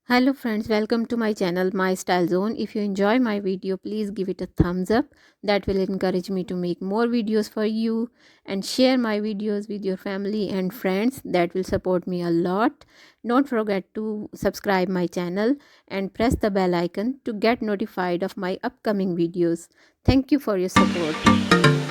Hello friends, welcome to my channel My Style Zone. If you enjoy my video, please give it a thumbs up. That will encourage me to make more videos for you, and share my videos with your family and friends. That will support me a lot. Don't forget to subscribe my channel and press the bell icon to get notified of my upcoming videos. Thank you for your support.